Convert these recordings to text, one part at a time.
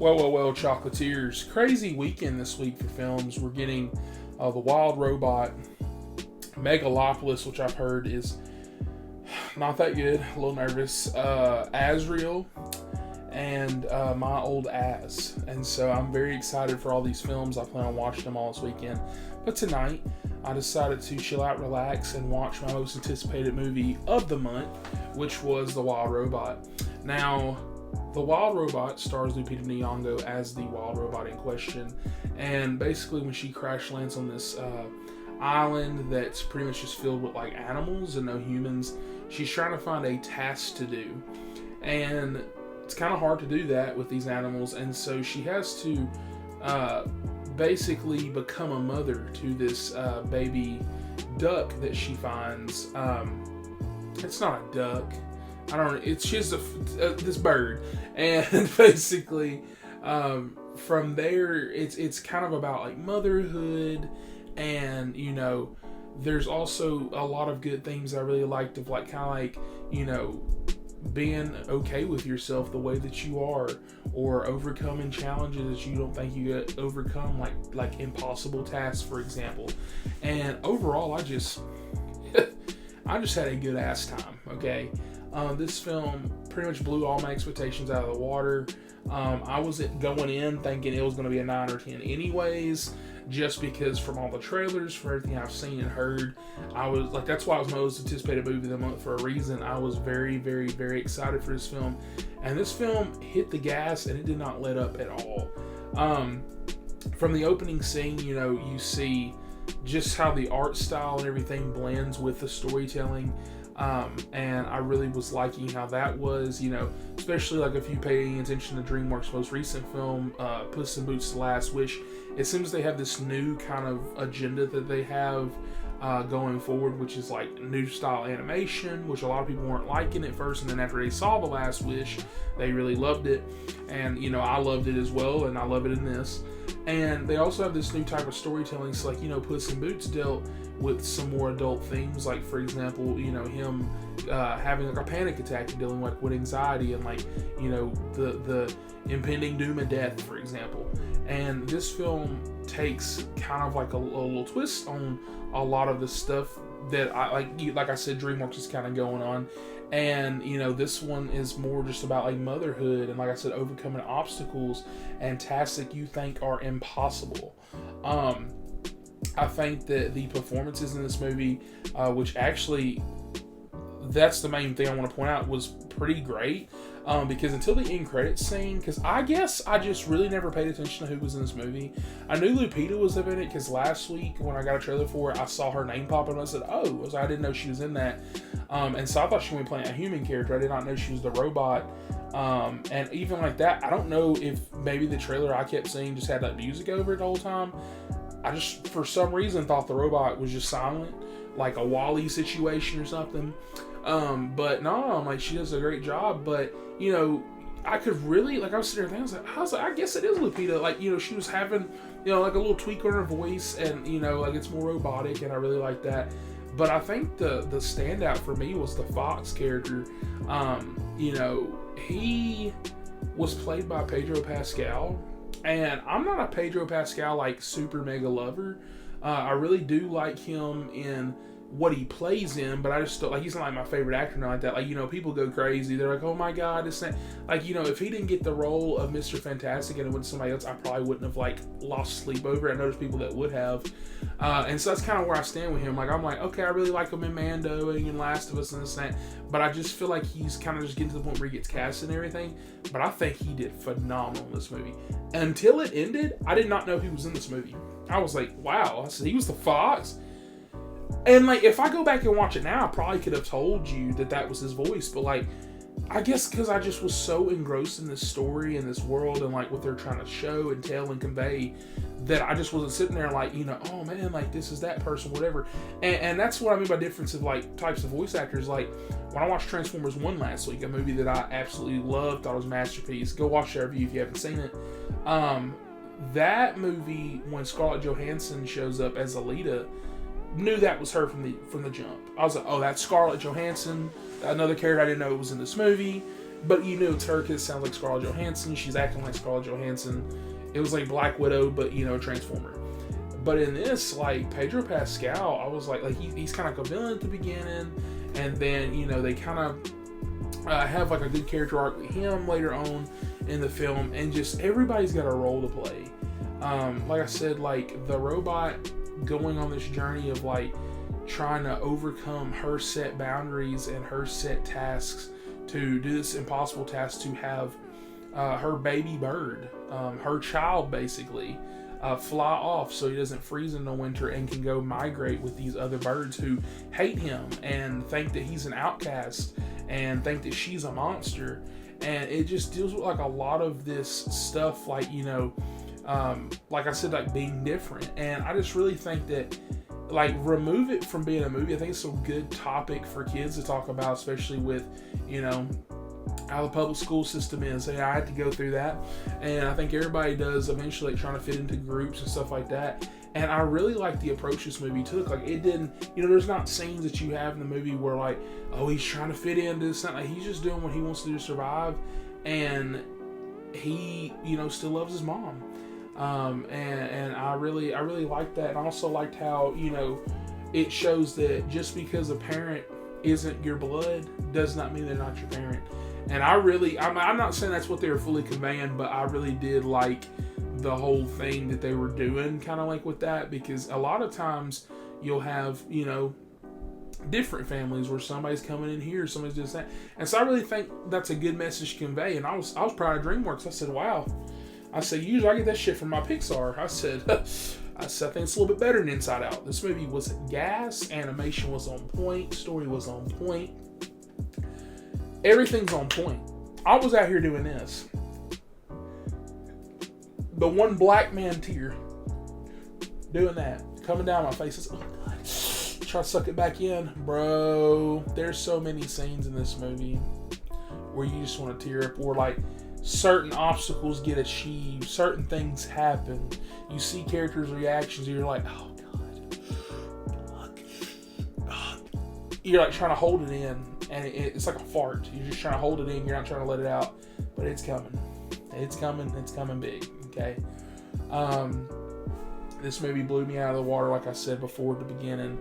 Well, chocolatiers. Crazy weekend this week for films. We're getting The Wild Robot, Megalopolis, which I've heard is not that good, a little nervous, Azrael, and My Old Ass. And so I'm very excited for all these films. I plan on watching them all this weekend. But tonight, I decided to chill out, relax, and watch my most anticipated movie of the month, which was The Wild Robot. Now, The Wild Robot stars Lupita Nyong'o as the wild robot in question, and basically when she crash lands on this island that's pretty much just filled with like animals and no humans, she's trying to find a task to do, and it's kind of hard to do that with these animals, and so she has to basically become a mother to this baby duck that she finds. It's not a duck. I don't know. It's just this bird, and basically, from there, it's kind of about like motherhood, and there's also a lot of good things I really liked of like kind of like being okay with yourself the way that you are, or overcoming challenges that you don't think you could overcome, like impossible tasks, for example. And overall, I just had a good ass time. Okay. This film pretty much blew all my expectations out of the water. I was going in thinking it was going to be a 9 or 10 anyways, just because from all the trailers, from everything I've seen and heard, I was like, that's why it was my most anticipated movie of the month for a reason. I was very, very, very excited for this film, and this film hit the gas and it did not let up at all. From the opening scene, you see just how the art style and everything blends with the storytelling. And I really was liking how that was, especially like if you pay attention to DreamWorks' most recent film, Puss in Boots: The Last Wish. It seems they have this new kind of agenda that they have going forward, which is like new style animation, which a lot of people weren't liking at first, and then after they saw The Last Wish, they really loved it. And, I loved it as well, and I love it in this. And they also have this new type of storytelling. So, like, Puss in Boots dealt with some more adult themes, like, for example, him having like a panic attack and dealing with anxiety and like, the impending doom of death, for example. And this film takes kind of like a little twist on a lot of the stuff that like I said, DreamWorks is kind of going on. And, this one is more just about like motherhood and, like I said, overcoming obstacles and tasks that you think are impossible. I think that the performances in this movie, which actually, that's the main thing I want to point out, was pretty great. Because until the end credits scene, because I guess I just really never paid attention to who was in this movie. I knew Lupita was in it because last week when I got a trailer for it, I saw her name pop up and I said, oh, I didn't know she was in that. And so I thought she was playing a human character. I did not know she was the robot. And even like that, I don't know if maybe the trailer I kept seeing just had that music over it the whole time. I just, for some reason, thought the robot was just silent, like a WALL-E situation or something. But no, I'm like, she does a great job. But, I could really, like, I was sitting there thinking, I was like, I guess it is Lupita. Like, she was having, like a little tweak on her voice, and, like it's more robotic, and I really like that. But I think the standout for me was the Fox character. He was played by Pedro Pascal, and I'm not a Pedro Pascal, like, super mega lover. I really do like him in what he plays in, but I just don't, like, he's not like my favorite actor and like that. Like, people go crazy. They're like, oh my god, this thing. Like, if he didn't get the role of Mr. Fantastic and it went to somebody else, I probably wouldn't have, like, lost sleep over it. I know there's people that would have. And so that's kind of where I stand with him. Like, I'm like, okay, I really like him in Mando and in Last of Us and this and that, but I just feel like he's kind of just getting to the point where he gets cast and everything. But I think he did phenomenal in this movie. Until it ended, I did not know he was in this movie. I was like, wow. I said, he was the Fox? And, like, if I go back and watch it now, I probably could have told you that was his voice. But, like, I guess because I just was so engrossed in this story and this world and, like, what they're trying to show and tell and convey, that I just wasn't sitting there like, oh, man, like, this is that person, whatever. And that's what I mean by difference of, like, types of voice actors. Like, when I watched Transformers 1 last week, a movie that I absolutely loved, thought it was a masterpiece. Go watch that review if you haven't seen it. That movie, when Scarlett Johansson shows up as Alita, knew that was her from the jump. I was like, oh, that's Scarlett Johansson, another character I didn't know was in this movie. but you know it's her because it sounds like Scarlett Johansson. She's acting like Scarlett Johansson. It was like Black Widow, but you know, Transformer. But in this, like Pedro Pascal, I was like he's kind of like a villain at the beginning, and then you know they kind of have like a good character arc with him later on in the film, and just everybody's got a role to play. Like I said, like the robot going on this journey of like trying to overcome her set boundaries and her set tasks to do this impossible task to have her baby bird, her child basically, fly off so he doesn't freeze in the winter and can go migrate with these other birds who hate him and think that he's an outcast and think that she's a monster. And it just deals with like a lot of this stuff, like, you know, like I said, like being different. And I just really think that, like, remove it from being a movie. I think it's a good topic for kids to talk about, especially with, you know, how the public school system is. And I had to go through that, and I think everybody does eventually, like, trying to fit into groups and stuff like that. And I really like the approach this movie took. Like, it didn't, you know, there's not scenes that you have in the movie where like, oh, he's trying to fit into this. Like, he's just doing what he wants to do to survive, and he, you know, still loves his mom. And I really liked that. And I also liked how, you know, it shows that just because a parent isn't your blood does not mean they're not your parent. And I'm not saying that's what they were fully conveying, but I really did like the whole thing that they were doing, kind of like with that, because a lot of times you'll have, you know, different families where somebody's coming in here, somebody's doing that. And so I really think that's a good message to convey. And I was proud of DreamWorks. I said, wow. I said, usually I get that shit from my Pixar. I said, I think it's a little bit better than Inside Out. This movie was gas. Animation was on point. Story was on point. Everything's on point. I was out here doing this. The one black man tear. Doing that. Coming down my face. Oh, God. Try to suck it back in. Bro, there's so many scenes in this movie where you just want to tear up. Or like, certain obstacles get achieved, certain things happen, you see characters' reactions, and you're like, oh God, you're like trying to hold it in, and it's like a fart. You're just trying to hold it in, you're not trying to let it out, but it's coming big. Okay. This movie blew me out of the water, like I said before at the beginning.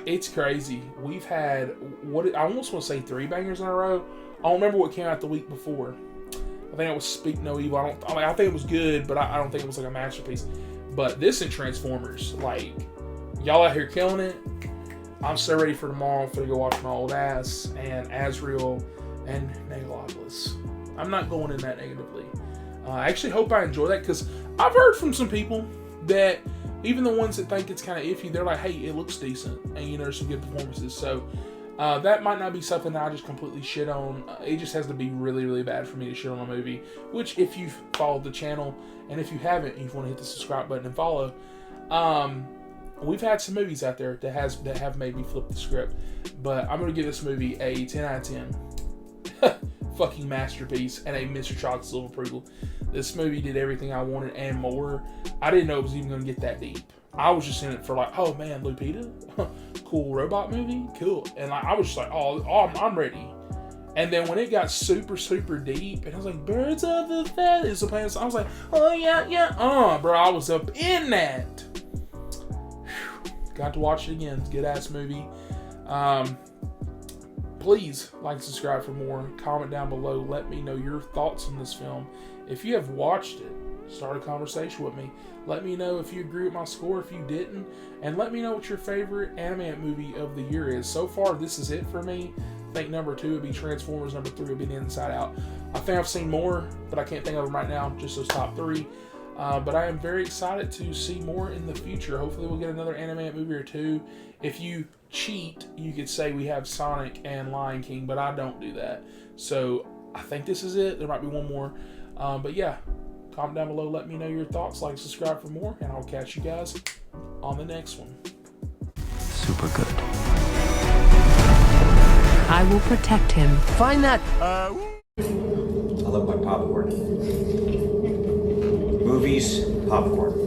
It's crazy. We've had I almost want to say 3 bangers in a row. I don't remember what came out the week before. I think it was Speak No Evil. I think it was good, but I don't think it was like a masterpiece. But this and Transformers, like, y'all out here killing it. I'm so ready for tomorrow. I'm gonna go watch my old ass and Azrael and Megalopolis. I'm not going in that negatively. I actually hope I enjoy that, because I've heard from some people that even the ones that think it's kind of iffy, they're like, hey, it looks decent, and you know, there's some good performances. So that might not be something I just completely shit on. It just has to be really, really bad for me to shit on a movie. Which, if you've followed the channel, and if you haven't, and you want to hit the subscribe button and follow, we've had some movies out there that have made me flip the script. But I'm gonna give this movie a 10 out of 10. Fucking masterpiece and a Mr. Chocolate seal of approval. This movie did everything I wanted and more. I didn't know it was even gonna get that deep. I was just in it for like, oh man, Lupita, cool robot movie, cool. And like, I was just like, oh, I'm ready. And then when it got super, super deep, and I was like, birds of the feather is the plan. I was like, oh yeah, bro, I was up in that. Whew. Got to watch it again. It's a good ass movie. Please like and subscribe for more. Comment down below. Let me know your thoughts on this film. If you have watched it, start a conversation with me. Let me know if you agree with my score, if you didn't, and let me know what your favorite anime movie of the year is. So far, this is it for me. I think number 2 would be Transformers. Number 3 would be Inside Out. I think I've seen more, but I can't think of them right now. Just those top 3. But I am very excited to see more in the future. Hopefully, we'll get another anime movie or 2. If you cheat, you could say we have Sonic and Lion King, but I don't do that. So I think this is it. There might be one more. But yeah, comment down below. Let me know your thoughts. Like, subscribe for more, and I'll catch you guys on the next one. Super good. I will protect him. Find that. I love my popcorn. Movies, popcorn.